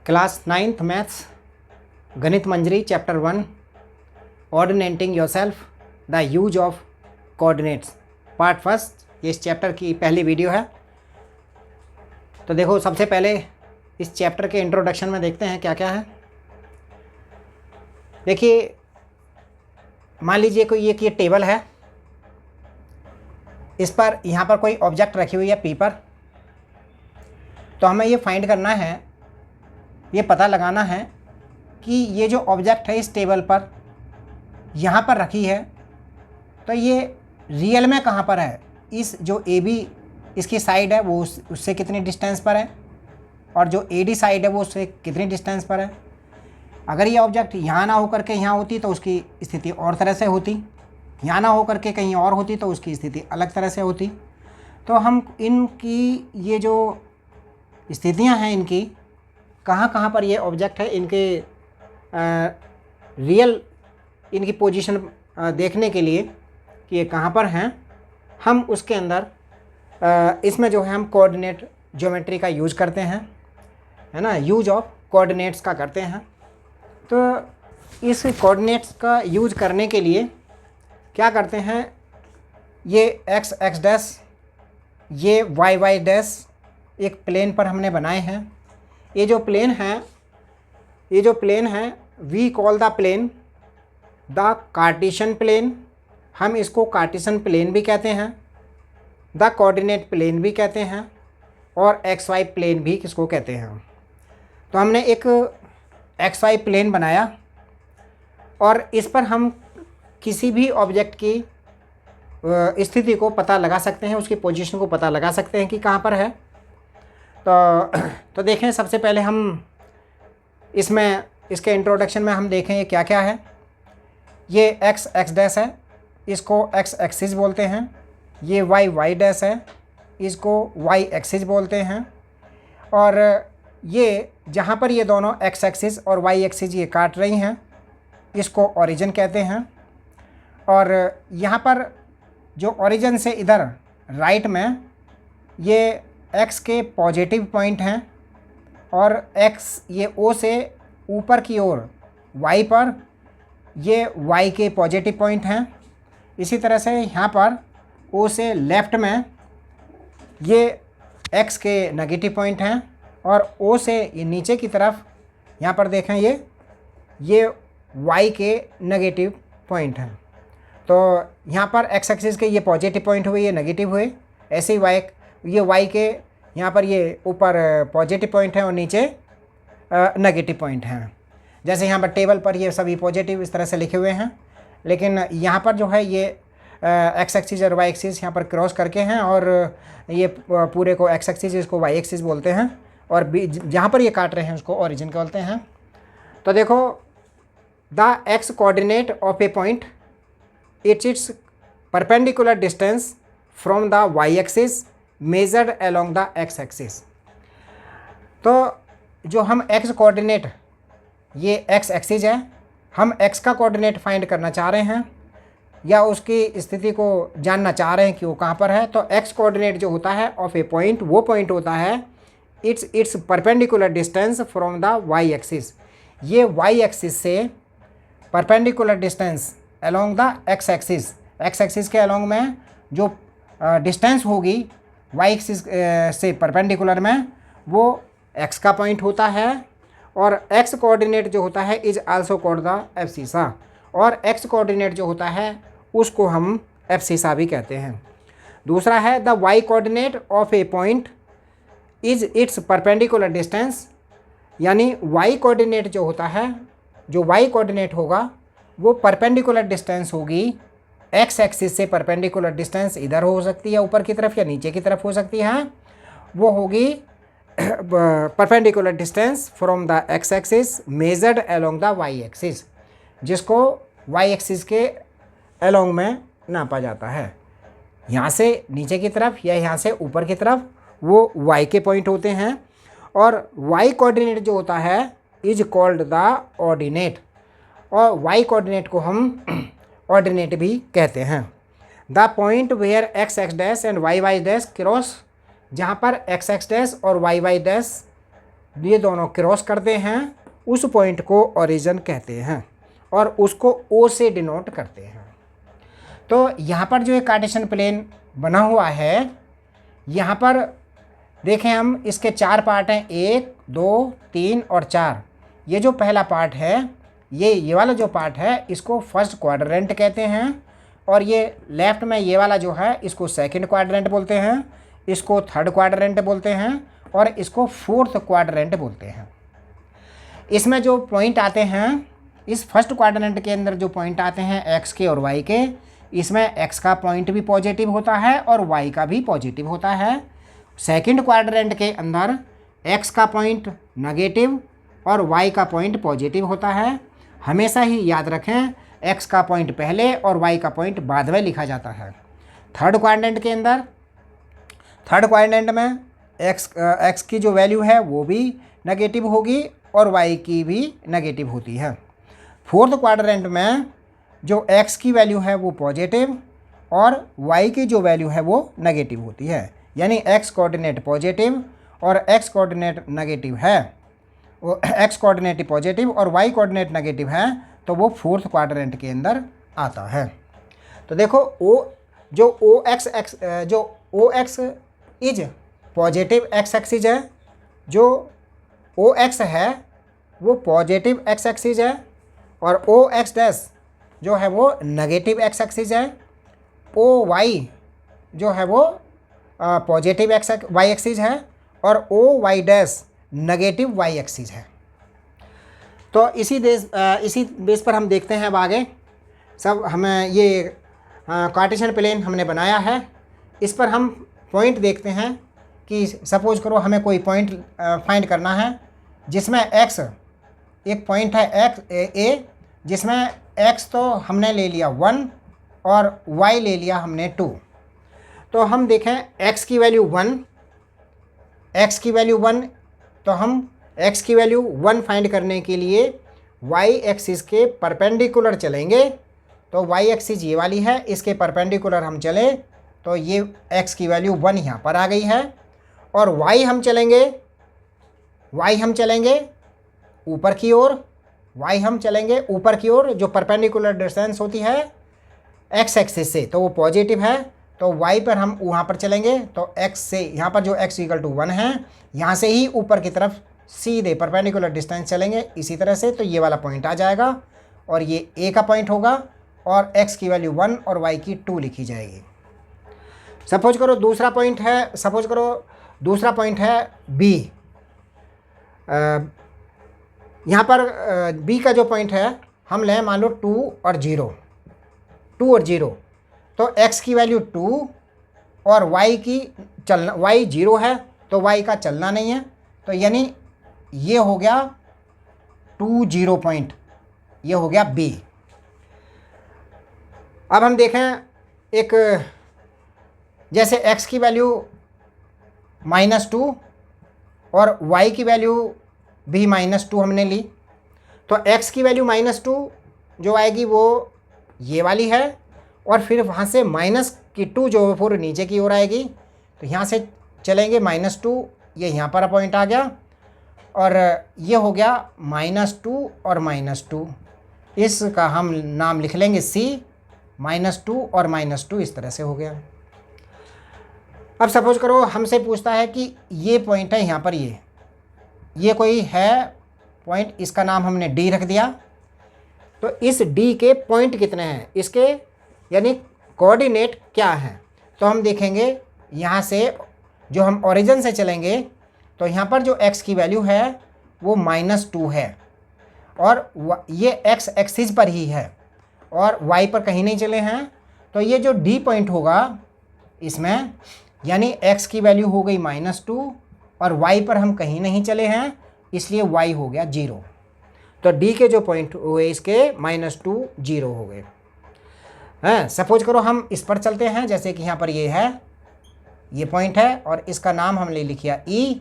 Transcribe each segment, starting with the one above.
Class 9th maths Ganita Manjari chapter 1 orienting yourself the use of coordinates part first. ये इस chapter की पहली video है। तो देखो, सबसे पहले इस चैप्टर के इंट्रोडक्शन में देखते हैं क्या क्या है। देखिए, मान लीजिए कोई ये टेबल है, इस पर यहाँ पर कोई ऑब्जेक्ट रखी हुई है पी पर। तो हमें ये फाइंड करना है, ये पता लगाना है कि ये जो ऑब्जेक्ट है इस टेबल पर यहाँ पर रखी है, तो ये रियल में कहाँ पर है। इस जो ए बी इसकी साइड है वो उससे कितनी डिस्टेंस पर है, और जो ए डी साइड है वो उससे कितनी डिस्टेंस पर है। अगर ये ऑब्जेक्ट यहाँ ना होकर के यहाँ होती तो उसकी स्थिति और तरह से होती, यहाँ ना होकर के कहीं और होती तो उसकी स्थिति अलग तरह से होती। तो हम इनकी ये जो स्थितियाँ हैं, इनकी कहाँ कहाँ पर ये ऑब्जेक्ट है, इनके रियल इनकी पोजीशन देखने के लिए कि ये कहाँ पर हैं, हम उसके अंदर इसमें जो है हम कोऑर्डिनेट ज्योमेट्री का यूज़ करते हैं, है ना, यूज ऑफ कोऑर्डिनेट्स का करते हैं। तो इस कोऑर्डिनेट्स का यूज करने के लिए क्या करते हैं, ये एक्स एक्स डैश, ये वाई वाई डैश एक प्लेन पर हमने बनाए हैं। ये जो प्लेन है we call the plane the Cartesian plane. हम इसको कार्टेशियन प्लेन भी कहते हैं, द कोऑर्डिनेट प्लेन भी कहते हैं, और एक्स वाई प्लेन भी किसको कहते हैं। तो हमने एक एक्स वाई प्लेन बनाया और इस पर हम किसी भी ऑब्जेक्ट की स्थिति को पता लगा सकते हैं, उसकी पोजीशन को पता लगा सकते हैं कि कहाँ पर है। तो देखें, सबसे पहले हम इसमें इसके इंट्रोडक्शन में हम देखें ये क्या क्या है। ये एक्स एक्स डैश है, इसको एक्स एक्सिस बोलते हैं। ये वाई वाई डैश है, इसको वाई एक्सिस बोलते हैं। और ये जहाँ पर ये दोनों एक्स एक्सिस और वाई एक्सिस ये काट रही हैं, इसको ओरिजिन कहते हैं। और यहाँ पर जो ओरिजिन से इधर राइट में ये एक्स के पॉजिटिव पॉइंट हैं, और एक्स ये ओ से ऊपर की ओर वाई पर ये वाई के पॉजिटिव पॉइंट हैं। इसी तरह से यहाँ पर ओ से लेफ़्ट में ये एक्स के नेगेटिव पॉइंट हैं, और ओ से ये नीचे की तरफ यहाँ पर देखें ये वाई के नेगेटिव पॉइंट हैं। तो यहाँ पर एक्स एक्सिस के ये पॉजिटिव पॉइंट हुए, ये नेगेटिव हुए। ऐसे ही ये वाई के यहाँ पर ये ऊपर पॉजिटिव पॉइंट है और नीचे नेगेटिव पॉइंट हैं। जैसे यहाँ पर टेबल पर ये सभी पॉजिटिव इस तरह से लिखे हुए हैं, लेकिन यहाँ पर जो है ये एक्स एक्सिस और वाई एक्सिस यहाँ पर क्रॉस करके हैं, और ये पूरे को एक्स एक्सिस, इसको वाई एक्सिस बोलते हैं, और जहाँ पर ये काट रहे हैं उसको ओरिजिन बोलते हैं। तो देखो, the x coordinate of a point it's perpendicular distance from the y axis measured along the x axis. तो जो हम एक्स कोऑर्डिनेट, ये एक्स एक्सिस है, हम एक्स का कोऑर्डिनेट फाइंड करना चाह रहे हैं या उसकी स्थिति को जानना चाह रहे हैं कि वो कहाँ पर है। तो एक्स कोऑर्डिनेट जो होता है ऑफ ए पॉइंट, वो पॉइंट होता है it's perpendicular distance from the y axis. ये वाई एक्सिस से perpendicular distance along the x axis, x axis के अलोंग में जो डिस्टेंस होगी वाई एक्सिस से परपेंडिकुलर में, वो एक्स का पॉइंट होता है। और एक्स कोऑर्डिनेट जो होता है is also called the abscissa, और एक्स कोऑर्डिनेट जो होता है उसको हम एब्सिसा भी कहते हैं। दूसरा है the y coordinate of a point is its perpendicular distance, यानी वाई कोऑर्डिनेट जो होता है, जो वाई कोऑर्डिनेट होगा वो परपेंडिकुलर डिस्टेंस होगी एक्स एक्सिस से। परपेंडिकुलर डिस्टेंस इधर हो सकती है ऊपर की तरफ या नीचे की तरफ हो सकती है, वो होगी perpendicular distance from the x axis measured along the y axis, जिसको वाई एक्सिस के अलोंग में नापा जाता है। यहाँ से नीचे की तरफ या यहाँ से ऊपर की तरफ वो वाई के पॉइंट होते हैं। और वाई कोऑर्डिनेट जो होता है इज कॉल्ड द ऑर्डिनेट, और वाई कोऑर्डिनेट को हम ऑर्डिनेट भी कहते हैं। The point where x x dash and y y dash cross, जहाँ पर एक्स एक्स डैश और वाई वाई डैश ये दोनों क्रॉस करते हैं उस पॉइंट को ओरिजिन कहते हैं और उसको ओ से डिनोट करते हैं। तो यहाँ पर जो एक कार्टेशियन प्लेन बना हुआ है, यहाँ पर देखें हम इसके 4 पार्ट हैं, 1 2 3 और 4। ये जो पहला पार्ट है, ये वाला जो पार्ट है इसको फर्स्ट क्वाड्रेंट कहते हैं, और ये लेफ्ट में ये वाला जो है इसको सेकंड क्वाड्रेंट बोलते हैं, इसको थर्ड क्वाड्रेंट बोलते हैं और इसको फोर्थ क्वाड्रेंट बोलते हैं। इसमें जो पॉइंट आते हैं, इस फर्स्ट क्वाड्रेंट के अंदर जो पॉइंट आते हैं एक्स के और वाई के, इसमें एक्स का पॉइंट भी पॉजिटिव होता है और वाई का भी पॉजिटिव होता है। सेकंड क्वाड्रेंट के अंदर एक्स का पॉइंट नेगेटिव और वाई का पॉइंट पॉजिटिव होता है। हमेशा ही याद रखें, एक्स का पॉइंट पहले और वाई का पॉइंट बाद में लिखा जाता है। थर्ड क्वाड्रेंट के अंदर, थर्ड क्वाड्रेंट में एक्स की जो वैल्यू है वो भी नेगेटिव होगी और वाई की भी नेगेटिव होती है। फोर्थ क्वाड्रेंट में जो एक्स की वैल्यू है वो पॉजिटिव और वाई की जो वैल्यू है वो नेगेटिव होती है, यानी एक्स कोऑर्डिनेट पॉजिटिव और एक्स कोऑर्डिनेट नेगेटिव है, वो एक्स कोऑर्डिनेट पॉजिटिव और वाई कोऑर्डिनेट नेगेटिव है, तो वो फोर्थ क्वाड्रेंट के अंदर आता है। तो देखो O X is positive X axis है, जो ओ एक्स है वो पॉजिटिव एक्स एक्सिस है, और ओ एक्स डैश जो है वो नेगेटिव एक्स एक्सिस है। ओ वाई जो है वो पॉजिटिव एक्स वाई एक्सिस है और O y dash negative y axis है। तो इसी बेस पर हम देखते हैं अब आगे। सब हमें ये कार्टेशियन प्लेन हमने बनाया है, इस पर हम पॉइंट देखते हैं कि सपोज करो हमें कोई पॉइंट फाइंड करना है जिसमें एक्स, एक पॉइंट है एक्स ए, जिसमें एक्स तो हमने ले लिया 1 और वाई ले लिया हमने 2। तो हम देखें एक्स की वैल्यू 1, एक्स की वैल्यू 1, तो हम एक्स की वैल्यू 1 फाइंड करने के लिए वाई एक्सिस के परपेंडिकुलर चलेंगे। तो वाई एक्सिस ये वाली है, इसके परपेंडिकुलर हम चले तो ये एक्स की वैल्यू 1 यहाँ पर आ गई है। और वाई हम चलेंगे ऊपर की ओर, वाई हम चलेंगे ऊपर की ओर, जो परपेंडिकुलर डिस्टेंस होती है एक्स एक्सिस से, तो वो पॉजिटिव है, तो वाई पर हम वहाँ पर चलेंगे। तो एक्स से यहाँ पर जो एक्स इक्वल टू 1 है, यहाँ से ही ऊपर की तरफ सीधे परपेंडिकुलर डिस्टेंस चलेंगे इसी तरह से, तो ये वाला पॉइंट आ जाएगा और ये ए का पॉइंट होगा और एक्स की वैल्यू 1 और वाई की 2 लिखी जाएगी। सपोज करो दूसरा पॉइंट है बी। यहाँ पर बी का जो पॉइंट है हम लें मान लो 2 और 0, तो एक्स की वैल्यू 2 और वाई की वाई 0 है, तो वाई का चलना नहीं है, तो यानी ये हो गया 2 0 पॉइंट, ये हो गया बी। अब हम देखें एक, जैसे x की वैल्यू -2 और y की वैल्यू भी -2 हमने ली, तो x की वैल्यू -2 जो आएगी वो ये वाली है, और फिर वहाँ से -2 जो पूरी नीचे की ओर आएगी, तो यहाँ से चलेंगे -2, ये यहाँ पर पॉइंट आ गया और ये हो गया -2 और -2, इसका हम नाम लिख लेंगे C, -2 और -2 इस तरह से हो गया। अब सपोज करो हमसे पूछता है कि ये पॉइंट है यहाँ पर, ये कोई है पॉइंट, इसका नाम हमने D रख दिया। तो इस D के पॉइंट कितने हैं, इसके यानी कोऑर्डिनेट क्या हैं, तो हम देखेंगे यहाँ से जो हम ओरिजिन से चलेंगे तो यहाँ पर जो x की वैल्यू है वो -2 है और ये x एक्सिस पर ही है और y पर कहीं नहीं चले हैं, तो ये जो D पॉइंट होगा इसमें, यानी x की वैल्यू हो गई -2 और y पर हम कहीं नहीं चले हैं, इसलिए y हो गया 0। तो D के जो पॉइंट हुए इसके -2 0 हो गए हैं। सपोज करो हम इस पर चलते हैं, जैसे कि यहाँ पर ये है, ये पॉइंट है और इसका नाम हमने लिख लिया E।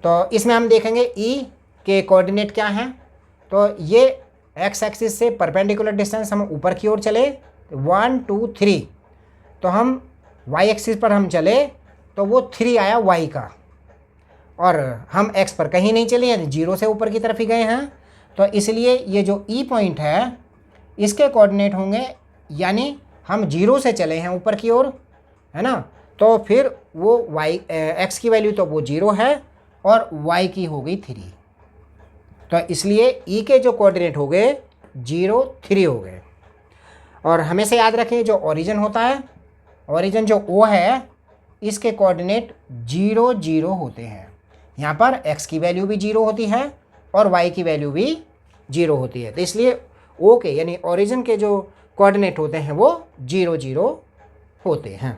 तो इसमें हम देखेंगे E के कोऑर्डिनेट क्या हैं, तो ये x एक्सिस से परपेंडिकुलर डिस्टेंस हम ऊपर की ओर चले 1 2 3, तो हम y एक्सिस पर हम चले तो वो 3 आया y का, और हम x पर कहीं नहीं चले हैं, 0 से ऊपर की तरफ ही गए हैं, तो इसलिए ये जो ई पॉइंट है इसके कोऑर्डिनेट होंगे, यानी हम 0 से चले हैं ऊपर की ओर, है ना, तो फिर वो x की वैल्यू तो वो 0 है और y की हो गई 3, तो इसलिए ई के जो कोऑर्डिनेट हो गए 0 3 हो गए। और हमेशा याद रखें जो ओरिजिन होता है, ओरिजिन जो O है, इसके कोऑर्डिनेट 0 0 होते हैं। यहाँ पर x की वैल्यू भी 0 होती है और y की वैल्यू भी 0 होती है, तो इसलिए O के यानी ओरिजिन के जो कोऑर्डिनेट होते हैं वो 0 0 होते हैं।